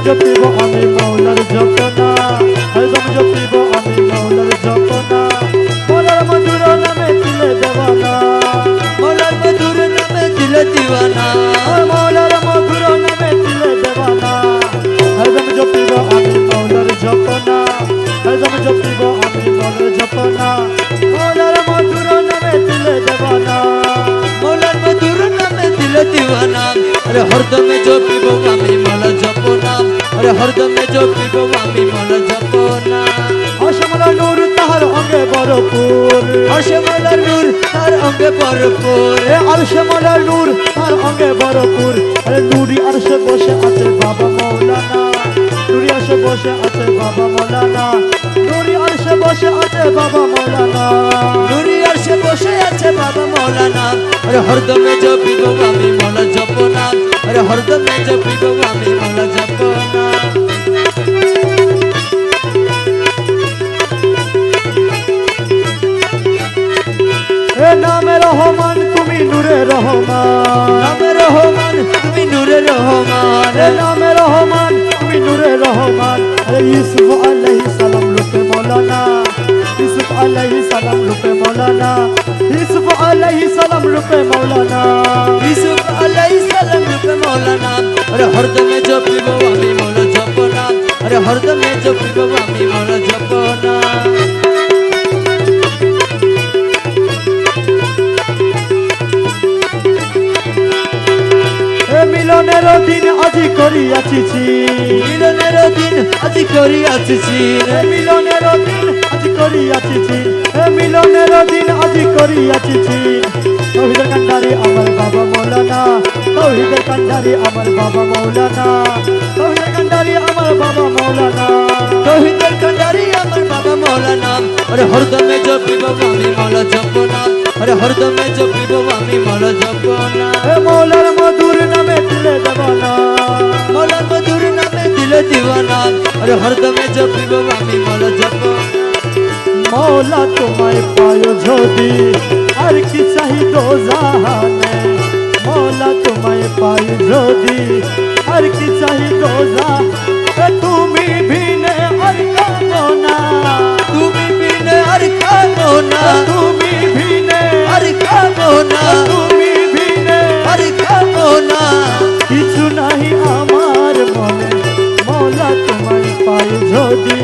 জপিব আমি মৌলার জপনা, হরদম জপিব আমি মৌলার জপনা, মৌলার মধুর নামে দিলে দেওয়ানা, মৌলার মধুর নামে দিলে দিওয়ানা, মৌলার মধুর নামে দিলে দেওয়ানা, হরদম জপিব আমি মৌলার জপনা, হরদম জপিব আমি মৌলার জপনা, মৌলার মধুর নামে দিলে দেওয়ানা, মৌলার মধুর নামে দিলে দিওয়ানা। আরে হরদমে জপিব আমি মৌলা জপনা, আরে হরদমে জপিব আমি মৌলা জপনা। অসমলা নূর তাহার অঙ্গে ভরপুর, অসমলার নূর তার অঙ্গে ভরপুর, আলসমলার নূর তার অঙ্গে ভরপুর। আরে নুরি আরশে বসে আছে বাবা মৌলানা, নুরি আরশে বসে আছে বাবা মৌলানা, নুরি আরশে বসে আছে বাবা মৌলানা, নুরি আরশে বসে আছে বাবা মৌলানা। আরে হরদমে জপিব আমি মৌলা জপনা, আরে হরদমে জপিব আমি মৌলা জপনা। এ নামে রহমান তুমি নূরে রহমান, নামে রহমান তুমি নূরে রহমান, এ নামে রহমান তুমি নূরে রহমান। আরে ইউসুফ আলাইহিস সালাম রূপে মৌলানা, ইউসুফ আলাইহিস সালাম রূপে মৌলানা, ইউসুফ আলাইহিস সালাম রূপে মৌলানা, ইউসুফ আলাইহিস সালাম রূপে মৌলানা। আরে হরদমে জপিব আমি মৌলা জপনা, আরে হরদমে জপিব আমি মৌলা জপনা। মিলনের দিন আজি করিয়াছি, মিলনের দিন আজি করিয়াছি, মিলনের দিন আজি করিয়াছি, মিলনের দিন আজি করিয়াছি। তৌহিদের কান্ডারি আমার বাবা মৌলানা, তৌহিদের কান্ডারি আমার বাবা মৌলানা, তৌহিদের কান্ডারি আমার বাবা মৌলানা, তৌহিদের কান্ডারি আমার বাবা মৌলানা। আরে হরদমে জপিব আমি মৌলা জপনা, আরে হরদমে জপিব আমি মৌলা জপনা। মৌলার মধুর নামে দিলে দেওয়ানা, মৌলার মধুর নামে দিলে দিওয়ানা। আরে হরদমে জপিব আমি মৌলা জপনা। মৌলা তোমায় পায় যদি আর কি চাহিদ জাহানে, মৌলা তোমায় পায় যদি আর কি চাহিদ জাহানে, তুমি বিনে আর কামো না, তুমি বিনে আর খাবো না, তুমি বিনে আর খাবো না, তুমি বিনে আর খাবো না। কিছু নাহি আমার মনে, মৌলা তোমায় পায় যদি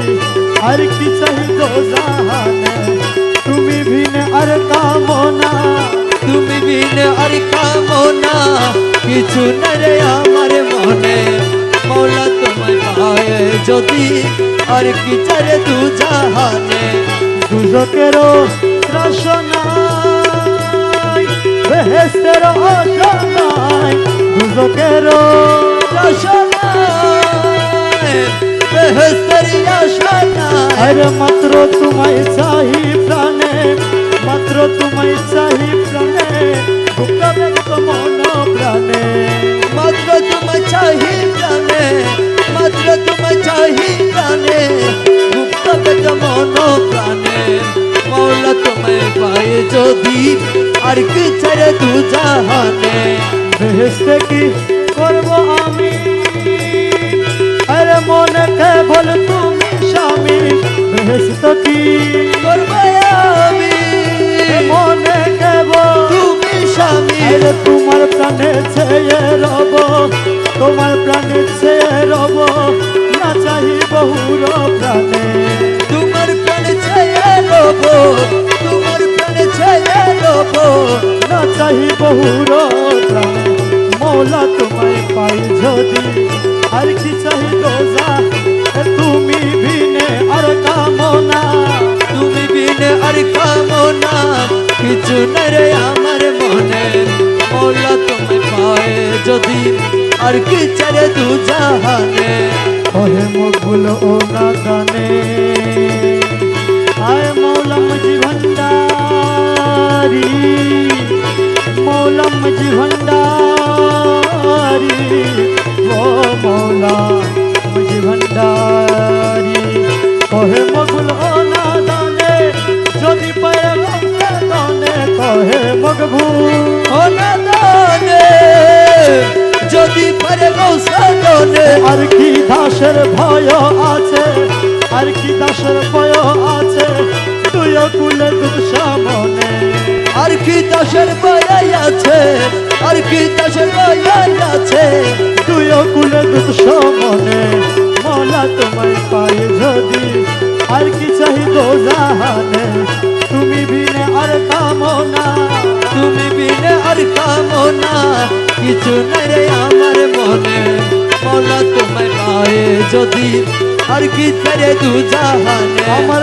আর কি চাহিদ জাহানে, তুমি বিনে আর কামো না, তুমি বিনে আর খাবো না, কিছু না রে আমার মনে। মৌলা তোমায় পায় যদি আর কি চারে দু জাহানে। দুজকেরও রসনাই বেহেশতেরও আশানাই, দুজকেরও রসনায় বেহেশতেরি আশা নাই। আরে মাত্র তোমায় চাহি প্রাণে, মাত্র তোমায় চাহি প্রাণে, গুপ্তা ব্যক্ত মন প্রাণে, মাত্র তোমায় চাহি প্রাণে, মাত্র তোমায় চাহি প্রাণে, গুপ্ত বেদ মন প্রাণে। মৌলা তোমায় পায় যদি আর কি ছেড়ে দু জাহানে। বেহেশতে কি করব আমি, আরে মনে কেবল তুমি স্বামী, বেহেশত কি করবে আমি মনে কেবল তুমি স্বামী। আরে তোমার প্রাণে ছেয়ে রব, তোমার প্রাণে ছেয়ে রব, না চাহি বহুর প্রাণে, তোমার প্রাণে ছেয়ে রব, তোমার প্রাণে ছেয়ে রব, না চাহি বহুর প্রাণে। মৌলা তোমায় পাই যদি আর কি চাহি দোজা, তুমি বিনে আর কামনা, তুমি বিনে আর খাবো না, কিছু না রে আমার মনে। মৌলা তোমায় পায় যদি আর কি ছেড়ে দু জাহানে। ওহে মকবুল ও না গানে, আয় মৌলা মুজি ভণ্ডারি, মৌলা মুজি ভণ্ডারি, ও মৌলা মুজি ভণ্ডারি। ওহে মকবুল ও না গানে, যদি পায় গানে, কহে মকবুল ও নাদানে যদি পারে গৌসাদনে। আর কি ধান দাসের ভয় আছে, আর কি দাসের ভয় আছে, তুইও কুলে দুধ সামনে। আর কি দাসের বয়াই আছে, আর কি দাসের বয়াই আছে, তুইও কুলে দুধ সামনে। মৌলা তোমায় পাই যদি, আর কি চাহিদো জাহানে, তুমি বিনে আর কামনা। তুমি বিনে আর কামনা কিছু নাই রে আমার মনে। মৌলা তোমায় পায়ে যদি, আর কি ছেড়ে দু জাহানে। আমার